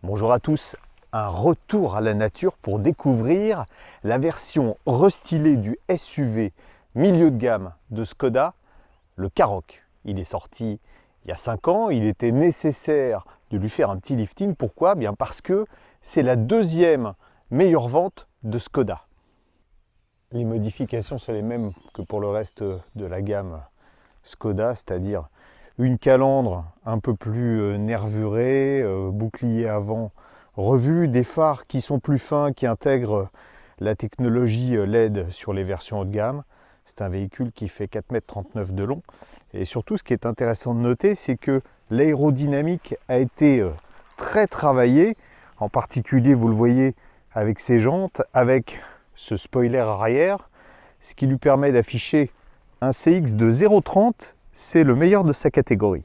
Bonjour à tous, un retour à la nature pour découvrir la version restylée du SUV milieu de gamme de Škoda, le Karoq. Il est sorti il y a 5 ans, il était nécessaire de lui faire un petit lifting. Pourquoi? Bien parce que c'est la deuxième meilleure vente de Škoda. Les modifications sont les mêmes que pour le reste de la gamme Škoda, c'est-à-dire une calandre un peu plus nervurée, bouclier avant revu, des phares qui sont plus fins, qui intègrent la technologie LED sur les versions haut de gamme. C'est un véhicule qui fait 4,39 m de long. Et surtout, ce qui est intéressant de noter, c'est que l'aérodynamique a été très travaillée. En particulier, vous le voyez avec ses jantes, avec ce spoiler arrière, ce qui lui permet d'afficher un CX de 0,30. C'est le meilleur de sa catégorie.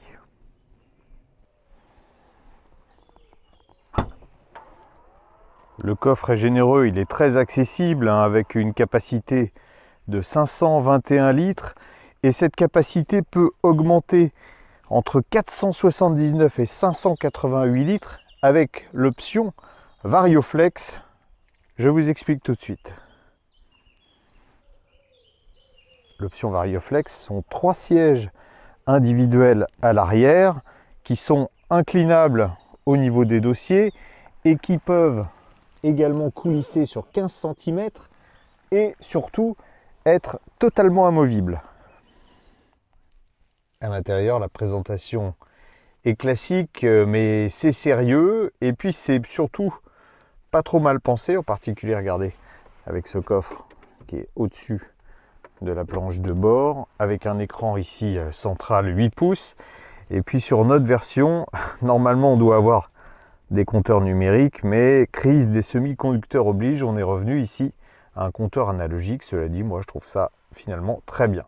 Le coffre est généreux, il est très accessible, avec une capacité de 521 litres. Et cette capacité peut augmenter entre 479 et 588 litres avec l'option VarioFlex. Je vous explique tout de suite. L'option VarioFlex sont 3 sièges individuels à l'arrière qui sont inclinables au niveau des dossiers et qui peuvent également coulisser sur 15 cm et surtout être totalement amovibles. À l'intérieur, la présentation est classique, mais c'est sérieux et puis c'est surtout pas trop mal pensé. En particulier, regardez, avec ce coffre qui est au-dessus de la planche de bord, avec un écran ici central 8 pouces. Et puis sur notre version, normalement on doit avoir des compteurs numériques, mais crise des semi-conducteurs oblige, on est revenu ici à un compteur analogique. Cela dit, moi je trouve ça finalement très bien.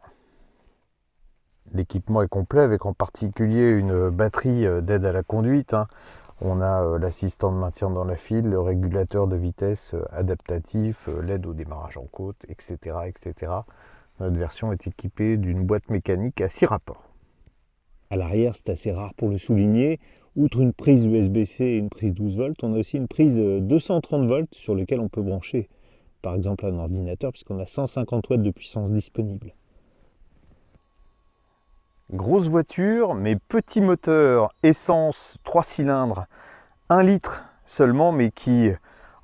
L'équipement est complet avec en particulier une batterie d'aide à la conduite. On a l'assistant de maintien dans la file, le régulateur de vitesse adaptatif, l'aide au démarrage en côte, etc., etc. Notre version est équipée d'une boîte mécanique à 6 rapports. À l'arrière, c'est assez rare pour le souligner. Outre une prise USB-C et une prise 12 volts, on a aussi une prise 230 volts sur laquelle on peut brancher par exemple un ordinateur, puisqu'on a 150 watts de puissance disponible. Grosse voiture, mais petit moteur, essence 3 cylindres, 1 litre seulement, mais qui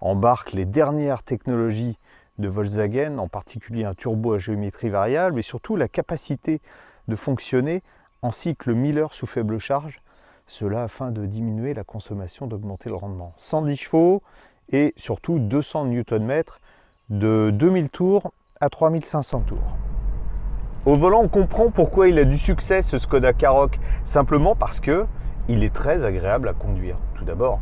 embarque les dernières technologies de Volkswagen, en particulier un turbo à géométrie variable, et surtout la capacité de fonctionner en cycle Miller sous faible charge, cela afin de diminuer la consommation, d'augmenter le rendement. 110 chevaux et surtout 200 Nm de 2000 tours à 3500 tours. Au volant, on comprend pourquoi il a du succès ce Škoda Karoq, simplement parce que il est très agréable à conduire. Tout d'abord,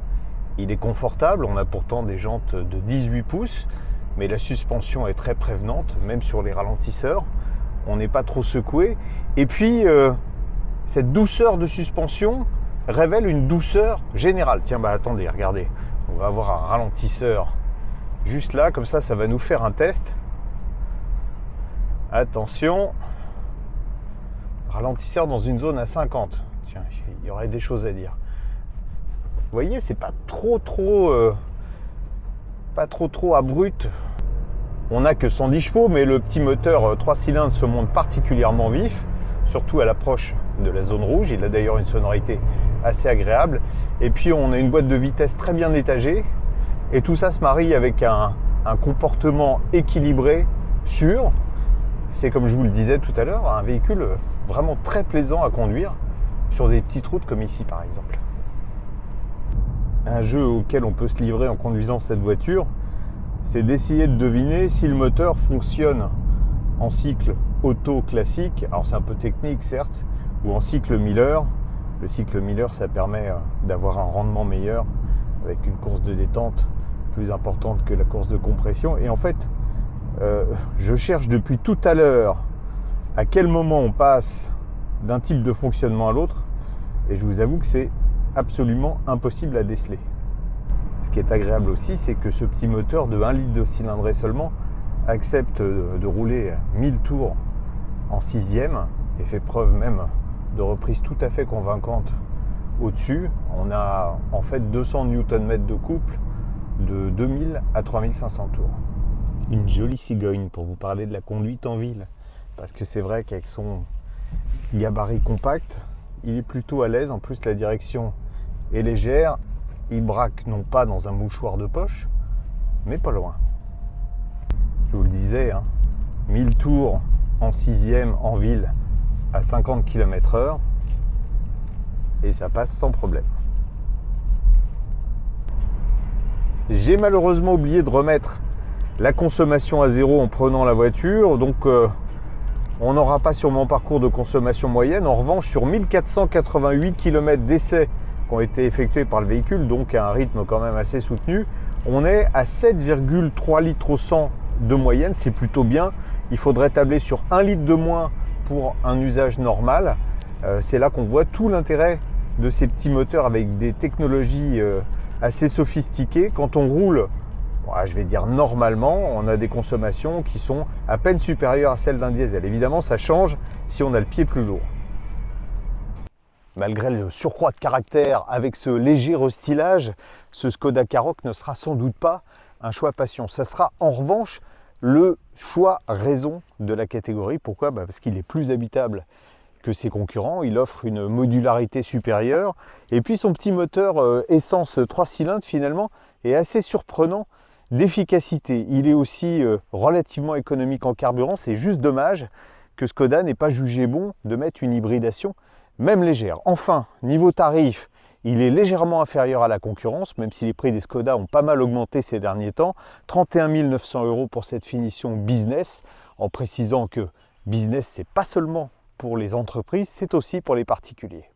il est confortable, on a pourtant des jantes de 18 pouces, mais la suspension est très prévenante, même sur les ralentisseurs, on n'est pas trop secoué. Et puis, cette douceur de suspension révèle une douceur générale. Tiens, attendez, regardez, on va avoir un ralentisseur juste là, comme ça va nous faire un test. Attention, ralentisseur dans une zone à 50. Tiens, il y aurait des choses à dire. Vous voyez, c'est pas trop abrupt. On n'a que 110 chevaux, mais le petit moteur 3 cylindres se montre particulièrement vif, surtout à l'approche de la zone rouge. Il a d'ailleurs une sonorité assez agréable. Et puis on a une boîte de vitesse très bien étagée. Et tout ça se marie avec un comportement équilibré, sûr. C'est, comme je vous le disais tout à l'heure, un véhicule vraiment très plaisant à conduire sur des petites routes comme ici par exemple. Un jeu auquel on peut se livrer en conduisant cette voiture, c'est d'essayer de deviner si le moteur fonctionne en cycle auto classique, alors c'est un peu technique certes, ou en cycle Miller. Le cycle Miller, ça permet d'avoir un rendement meilleur avec une course de détente plus importante que la course de compression. Et en fait, je cherche depuis tout à l'heure à quel moment on passe d'un type de fonctionnement à l'autre, et je vous avoue que c'est absolument impossible à déceler. Ce qui est agréable aussi, c'est que ce petit moteur de 1 litre de cylindrée seulement accepte de rouler 1000 tours en 6e et fait preuve même de reprise tout à fait convaincante au-dessus, on a en fait 200 Nm de couple de 2000 à 3500 tours. Une jolie cigogne pour vous parler de la conduite en ville. Parce que c'est vrai qu'avec son gabarit compact, il est plutôt à l'aise. En plus, la direction est légère. Il braque non pas dans un mouchoir de poche, mais pas loin. Je vous le disais, 1000 tours en 6e en ville à 50 km/h. Et ça passe sans problème. J'ai malheureusement oublié de remettre la consommation à zéro en prenant la voiture, donc on n'aura pas sur mon parcours de consommation moyenne. En revanche, sur 1488 km d'essais qui ont été effectués par le véhicule, donc à un rythme quand même assez soutenu, on est à 7,3 litres au 100 de moyenne, c'est plutôt bien. Il faudrait tabler sur 1 litre de moins pour un usage normal. C'est là qu'on voit tout l'intérêt de ces petits moteurs avec des technologies assez sophistiquées. Quand on roule, je vais dire normalement, on a des consommations qui sont à peine supérieures à celles d'un diesel. Évidemment, ça change si on a le pied plus lourd. Malgré le surcroît de caractère avec ce léger restylage, ce Skoda Karoq ne sera sans doute pas un choix passion. Ça sera en revanche le choix raison de la catégorie. Pourquoi ? Parce qu'il est plus habitable que ses concurrents, il offre une modularité supérieure et puis son petit moteur essence 3 cylindres finalement est assez surprenant d'efficacité. Il est aussi relativement économique en carburant. C'est juste dommage que Skoda n'ait pas jugé bon de mettre une hybridation même légère. Enfin, niveau tarif, il est légèrement inférieur à la concurrence, même si les prix des Skoda ont pas mal augmenté ces derniers temps. 31 900 € pour cette finition business, en précisant que business, c'est pas seulement pour les entreprises, c'est aussi pour les particuliers.